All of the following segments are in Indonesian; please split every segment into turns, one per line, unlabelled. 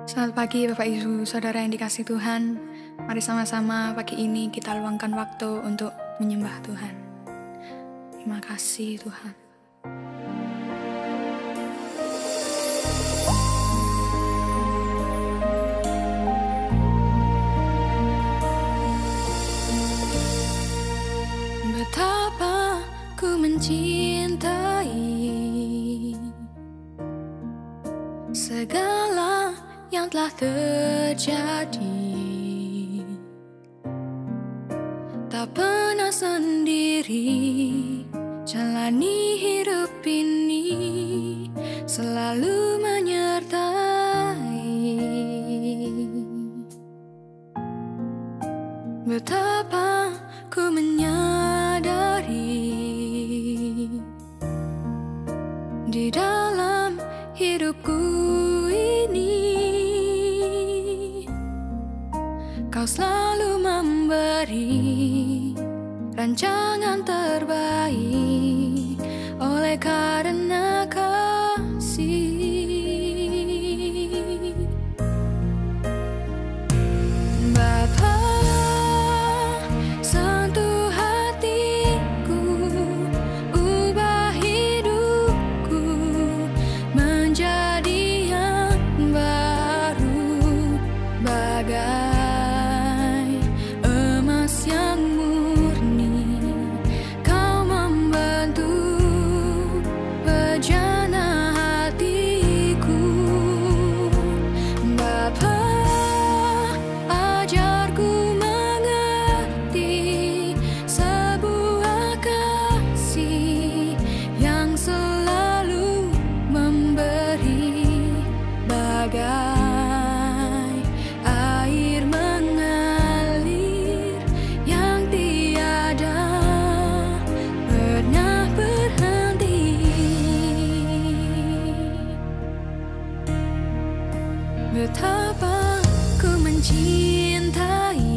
Selamat pagi Bapak Ibu, Saudara yang dikasihi Tuhan. Mari sama-sama pagi ini kita luangkan waktu untuk menyembah Tuhan. Terima kasih Tuhan. Betapa ku mencintai segala yang telah terjadi, tak pernah sendiri jalani hidup ini, selalu menyertai. Betapa ku menyadari di dalam hidupku ini Kau selalu memberi rancangan terbaik oleh karena kasih. Bapa, sentuh hatiku, ubah hidupku menjadi yang baru, bagai yang murni. Kau membentuk bejana hatiku. Bapa, ajarku mengerti sebuah kasih yang selalu memberi, bagai air mengalir yang tiada pernah berhenti. Betapa ku mencintai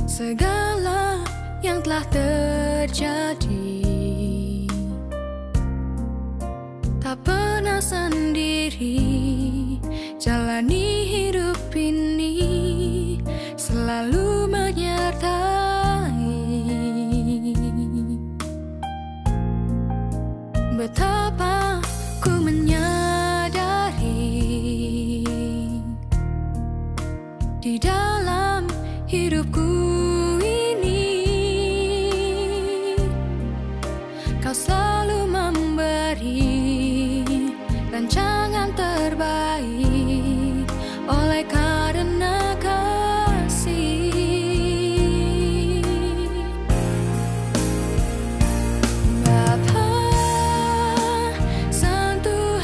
segala yang telah terjadi, tak pernah sendiri jalani hidup ini, selalu menyertai. Betapa ku menyadari di dalam hidupku ini, Kau selalu memberi rancangan terbaik oleh karena kasih. Bapa, sentuh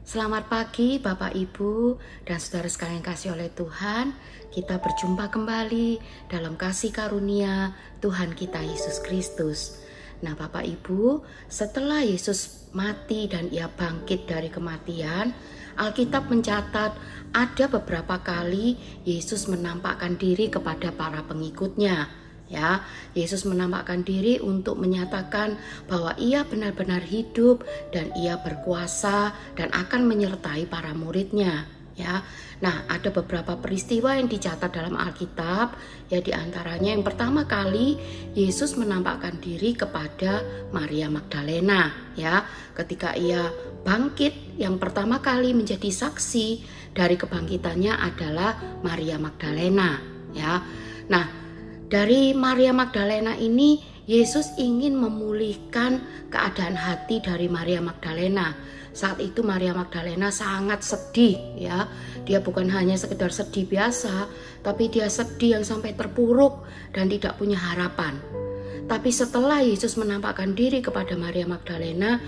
Selamat pagi Bapak Ibu dan saudara sekalian kasih oleh Tuhan. Kita berjumpa kembali dalam kasih karunia Tuhan kita Yesus Kristus. Nah Bapak Ibu, setelah Yesus mati dan ia bangkit dari kematian, Alkitab mencatat ada beberapa kali Yesus menampakkan diri kepada para pengikutnya. Ya, Yesus menampakkan diri untuk menyatakan bahwa ia benar-benar hidup dan ia berkuasa dan akan menyertai para muridnya. Ya, nah ada beberapa peristiwa yang dicatat dalam Alkitab. Ya, diantaranya yang pertama kali Yesus menampakkan diri kepada Maria Magdalena. Ya, ketika ia bangkit, yang pertama kali menjadi saksi dari kebangkitannya adalah Maria Magdalena. Ya, nah dari Maria Magdalena ini, Yesus ingin memulihkan keadaan hati dari Maria Magdalena. Saat itu Maria Magdalena sangat sedih, ya. Dia bukan hanya sekedar sedih biasa, tapi dia sedih yang sampai terpuruk dan tidak punya harapan. Tapi setelah Yesus menampakkan diri kepada Maria Magdalena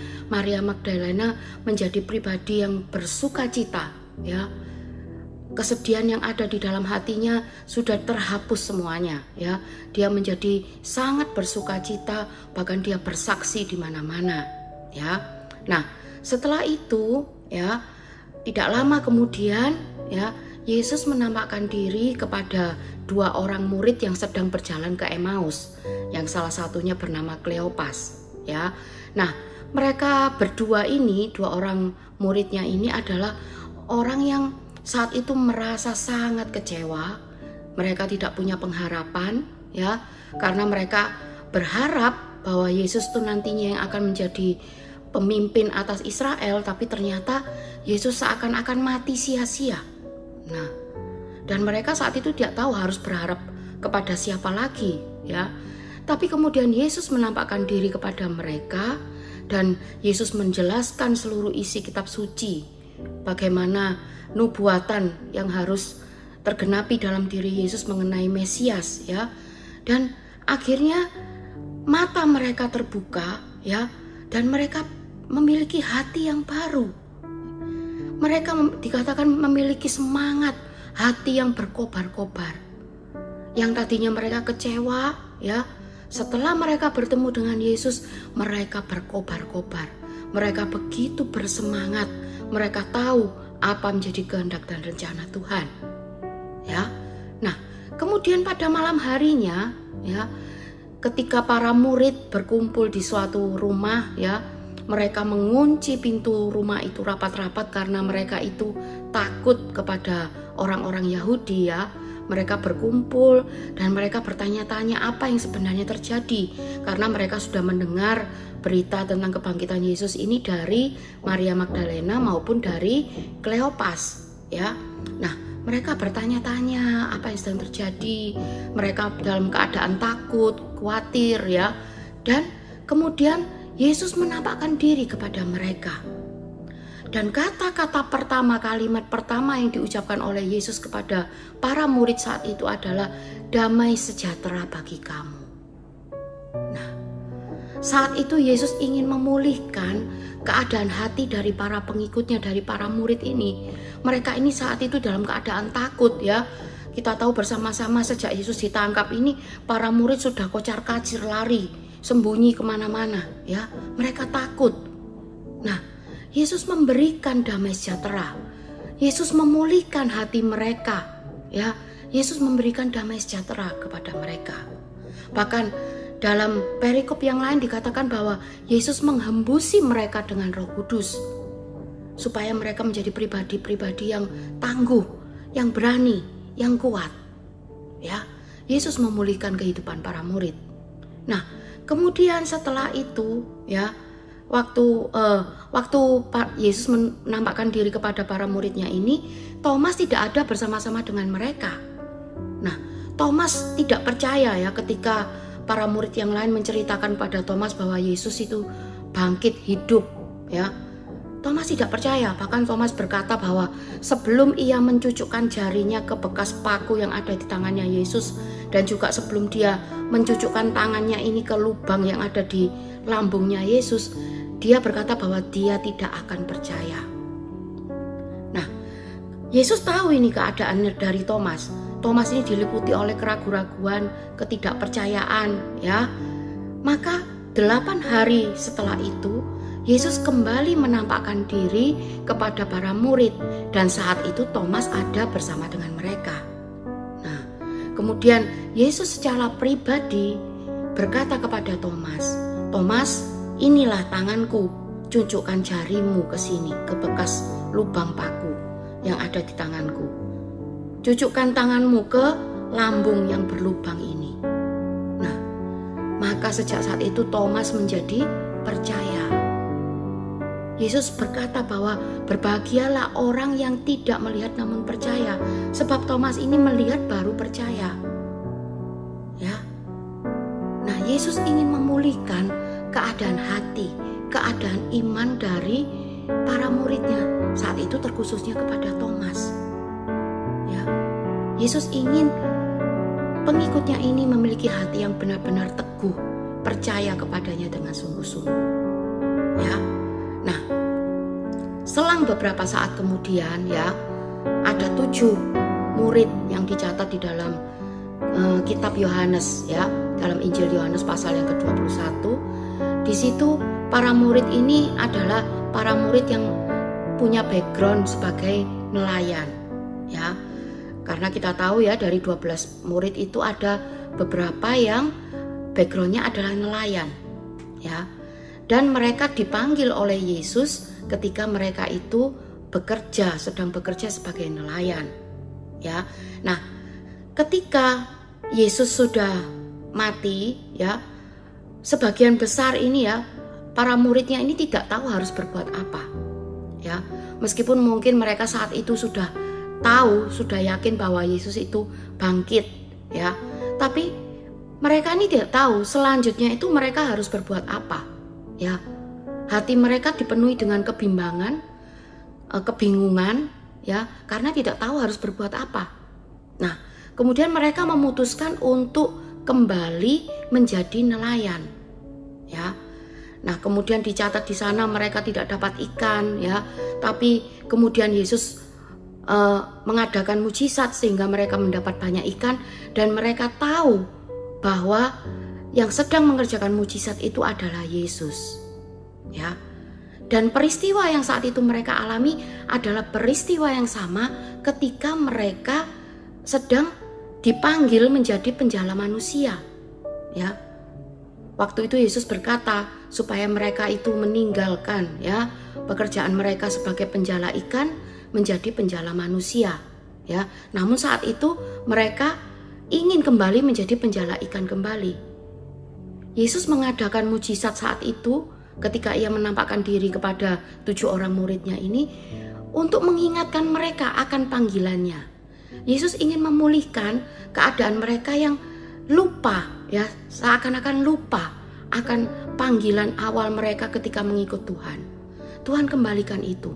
menjadi pribadi yang bersukacita, ya. Kesedihan yang ada di dalam hatinya sudah terhapus semuanya, ya. Dia menjadi sangat bersukacita, bahkan dia bersaksi di mana-mana, ya. Nah, setelah itu, ya, tidak lama kemudian, ya, Yesus menampakkan diri kepada dua orang murid yang sedang berjalan ke Emmaus, yang salah satunya bernama Kleopas, ya. Nah, mereka berdua ini, dua orang muridnya ini adalah orang yang saat itu merasa sangat kecewa. Mereka tidak punya pengharapan, ya, karena mereka berharap bahwa Yesus itu nantinya yang akan menjadi pemimpin atas Israel, tapi ternyata Yesus seakan-akan mati sia-sia. Nah, dan mereka saat itu tidak tahu harus berharap kepada siapa lagi, ya. Tapi kemudian Yesus menampakkan diri kepada mereka dan Yesus menjelaskan seluruh isi kitab suci, bagaimana nubuatan yang harus tergenapi dalam diri Yesus mengenai Mesias, ya. Dan akhirnya mata mereka terbuka, ya, dan mereka memiliki hati yang baru. Mereka dikatakan memiliki semangat, hati yang berkobar-kobar. Yang tadinya mereka kecewa, ya, setelah mereka bertemu dengan Yesus, mereka berkobar-kobar. Mereka begitu bersemangat. Mereka tahu apa menjadi kehendak dan rencana Tuhan, ya. Nah, kemudian pada malam harinya, ya, ketika para murid berkumpul di suatu rumah, ya, mereka mengunci pintu rumah itu rapat-rapat karena mereka itu takut kepada orang-orang Yahudi, ya. Mereka berkumpul dan mereka bertanya-tanya apa yang sebenarnya terjadi, karena mereka sudah mendengar berita tentang kebangkitan Yesus ini dari Maria Magdalena maupun dari Kleopas, ya. Nah, mereka bertanya-tanya apa yang sedang terjadi. Mereka dalam keadaan takut, khawatir, ya. Dan kemudian Yesus menampakkan diri kepada mereka. Dan kata-kata pertama, kalimat pertama yang diucapkan oleh Yesus kepada para murid saat itu adalah damai sejahtera bagi kamu. Nah, saat itu Yesus ingin memulihkan keadaan hati dari para pengikutnya, dari para murid ini. Mereka ini saat itu dalam keadaan takut, ya. Kita tahu bersama-sama sejak Yesus ditangkap ini, para murid sudah kocar-kacir lari, sembunyi kemana-mana, ya. Mereka takut. Nah, Yesus memberikan damai sejahtera. Yesus memulihkan hati mereka, ya. Yesus memberikan damai sejahtera kepada mereka. Bahkan dalam perikop yang lain dikatakan bahwa Yesus menghembusi mereka dengan Roh Kudus supaya mereka menjadi pribadi-pribadi yang tangguh, yang berani, yang kuat, ya. Yesus memulihkan kehidupan para murid. Nah, kemudian setelah itu, ya, Waktu Yesus menampakkan diri kepada para muridnya ini, Thomas tidak ada bersama-sama dengan mereka. Nah, Thomas tidak percaya, ya, ketika para murid yang lain menceritakan pada Thomas bahwa Yesus itu bangkit hidup, ya. Thomas tidak percaya. Bahkan Thomas berkata bahwa sebelum ia mencucukkan jarinya ke bekas paku yang ada di tangannya Yesus, dan juga sebelum dia mencucukkan tangannya ini ke lubang yang ada di lambungnya Yesus, dia berkata bahwa dia tidak akan percaya. Yesus tahu ini keadaan dari Thomas. Thomas ini diliputi oleh keraguan-raguan, ketidakpercayaan, ya. Maka 8 hari setelah itu, Yesus kembali menampakkan diri kepada para murid, dan saat itu Thomas ada bersama dengan mereka. Nah, kemudian Yesus secara pribadi berkata kepada Thomas, "Thomas, inilah tanganku, cucukkan jarimu ke sini, ke bekas lubang paku yang ada di tanganku. Cucukkan tanganmu ke lambung yang berlubang ini." Nah, maka sejak saat itu Thomas menjadi percaya. Yesus berkata bahwa berbahagialah orang yang tidak melihat namun percaya, sebab Thomas ini melihat baru percaya. Ya. Nah, Yesus ingin memulihkan keadaan hati, keadaan iman dari para muridnya. Saat itu terkhususnya kepada Thomas. Ya. Yesus ingin pengikutnya ini memiliki hati yang benar-benar teguh, percaya kepadanya dengan sungguh-sungguh. Ya. Nah, selang beberapa saat kemudian, ya, ada 7 murid yang dicatat di dalam kitab Yohanes, ya, dalam Injil Yohanes pasal yang ke-21. Di situ para murid ini adalah para murid yang punya background sebagai nelayan, ya. Karena kita tahu ya, dari 12 murid itu ada beberapa yang backgroundnya adalah nelayan, ya. Dan mereka dipanggil oleh Yesus ketika mereka itu sedang bekerja sebagai nelayan, ya. Nah, ketika Yesus sudah mati, ya, sebagian besar ini, ya, para muridnya ini tidak tahu harus berbuat apa, ya. Meskipun mungkin mereka saat itu sudah tahu, sudah yakin bahwa Yesus itu bangkit, ya, tapi mereka ini tidak tahu selanjutnya itu mereka harus berbuat apa, ya. Hati mereka dipenuhi dengan kebimbangan, kebingungan, ya, karena tidak tahu harus berbuat apa. Nah, kemudian mereka memutuskan untuk kembali menjadi nelayan, ya. Nah, kemudian dicatat di sana mereka tidak dapat ikan, ya, tapi kemudian Yesus mengadakan mujizat sehingga mereka mendapat banyak ikan, dan mereka tahu bahwa yang sedang mengerjakan mujizat itu adalah Yesus. Ya, dan peristiwa yang saat itu mereka alami adalah peristiwa yang sama ketika mereka sedang dipanggil menjadi penjala manusia. Ya, waktu itu Yesus berkata supaya mereka itu meninggalkan, ya, pekerjaan mereka sebagai penjala ikan menjadi penjala manusia. Ya, namun saat itu mereka ingin kembali menjadi penjala ikan kembali. Yesus mengadakan mujizat saat itu ketika ia menampakkan diri kepada 7 orang muridnya ini untuk mengingatkan mereka akan panggilannya. Yesus ingin memulihkan keadaan mereka yang lupa, ya, seakan-akan lupa akan panggilan awal mereka ketika mengikut Tuhan. Tuhan kembalikan itu.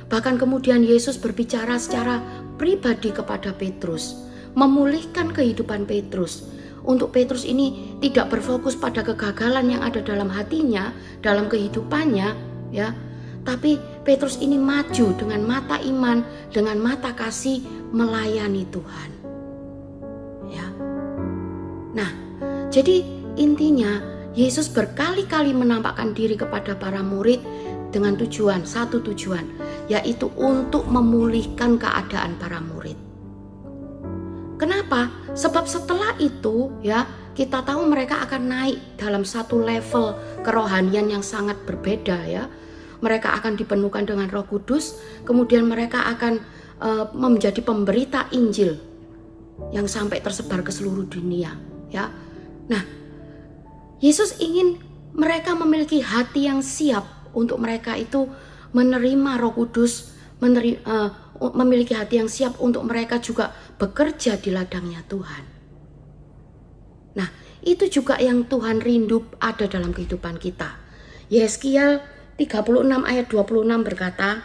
Bahkan kemudian Yesus berbicara secara pribadi kepada Petrus, memulihkan kehidupan Petrus. Untuk Petrus ini tidak berfokus pada kegagalan yang ada dalam hatinya, dalam kehidupannya, ya. Tapi Petrus ini maju dengan mata iman, dengan mata kasih melayani Tuhan. Ya. Nah, jadi intinya Yesus berkali-kali menampakkan diri kepada para murid dengan satu tujuan, yaitu untuk memulihkan keadaan para murid. Kenapa? Sebab setelah itu, ya, kita tahu mereka akan naik dalam satu level kerohanian yang sangat berbeda, ya. Mereka akan dipenuhkan dengan Roh Kudus, kemudian mereka akan menjadi pemberita Injil yang sampai tersebar ke seluruh dunia, ya. Nah, Yesus ingin mereka memiliki hati yang siap untuk mereka itu menerima Roh Kudus, memiliki hati yang siap untuk mereka juga bekerja di ladangnya Tuhan. Nah, itu juga yang Tuhan rindu ada dalam kehidupan kita. Yeskiel 36 ayat 26 berkata,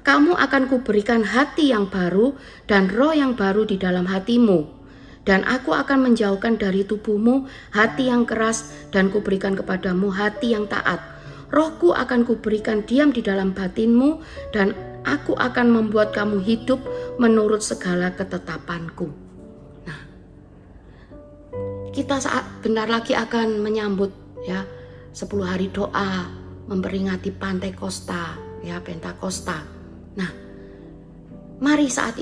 kamu akan kuberikan hati yang baru dan roh yang baru di dalam hatimu, dan aku akan menjauhkan dari tubuhmu hati yang keras dan kuberikan kepadamu hati yang taat. Rohku akan kuberikan diam di dalam batinmu dan Aku akan membuat kamu hidup menurut segala ketetapanku. Nah, kita saat bentar lagi akan menyambut ya 10 hari doa memperingati Pantekosta, ya Pentakosta. Nah, mari saat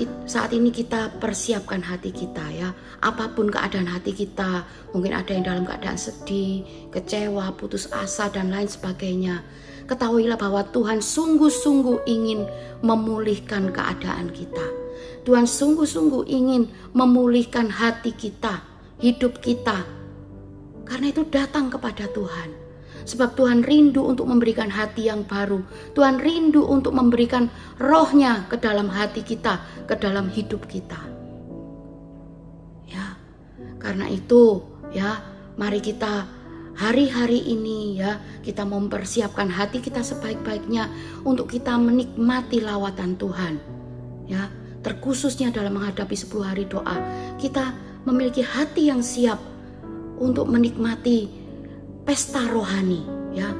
ini kita persiapkan hati kita ya. Apapun keadaan hati kita, mungkin ada yang dalam keadaan sedih, kecewa, putus asa dan lain sebagainya. Ketahuilah bahwa Tuhan sungguh-sungguh ingin memulihkan keadaan kita. Tuhan sungguh-sungguh ingin memulihkan hati kita, hidup kita. Karena itu datang kepada Tuhan. Sebab Tuhan rindu untuk memberikan hati yang baru. Tuhan rindu untuk memberikan rohnya ke dalam hati kita, ke dalam hidup kita. Ya, karena itu ya, mari kita hari-hari ini ya, kita mempersiapkan hati kita sebaik-baiknya untuk kita menikmati lawatan Tuhan. Ya, terkhususnya dalam menghadapi 10 hari doa, kita memiliki hati yang siap untuk menikmati pesta rohani, ya.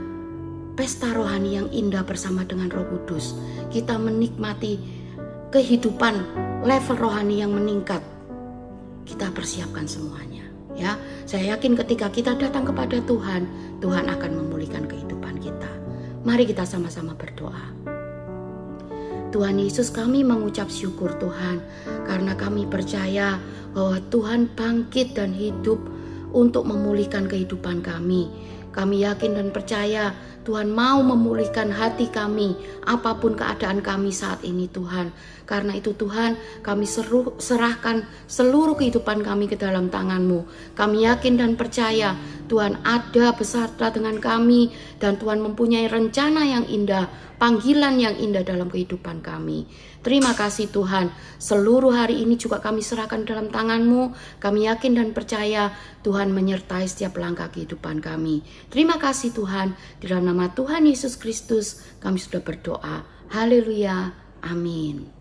Pesta rohani yang indah bersama dengan Roh Kudus. Kita menikmati kehidupan level rohani yang meningkat. Kita persiapkan semuanya. Ya, saya yakin ketika kita datang kepada Tuhan, Tuhan akan memulihkan kehidupan kita. Mari kita sama-sama berdoa. Tuhan Yesus, kami mengucap syukur Tuhan, karena kami percaya bahwa Tuhan bangkit dan hidup untuk memulihkan kehidupan kami. Kami yakin dan percaya Tuhan mau memulihkan hati kami, apapun keadaan kami saat ini Tuhan. Karena itu Tuhan, kami serahkan seluruh kehidupan kami ke dalam tangan-Mu. Kami yakin dan percaya Tuhan ada beserta dengan kami, dan Tuhan mempunyai rencana yang indah, panggilan yang indah dalam kehidupan kami. Terima kasih Tuhan, seluruh hari ini juga kami serahkan dalam tangan-Mu. Kami yakin dan percaya Tuhan menyertai setiap langkah kehidupan kami. Terima kasih Tuhan, di dalam nama Tuhan Yesus Kristus kami sudah berdoa. Haleluya, amin.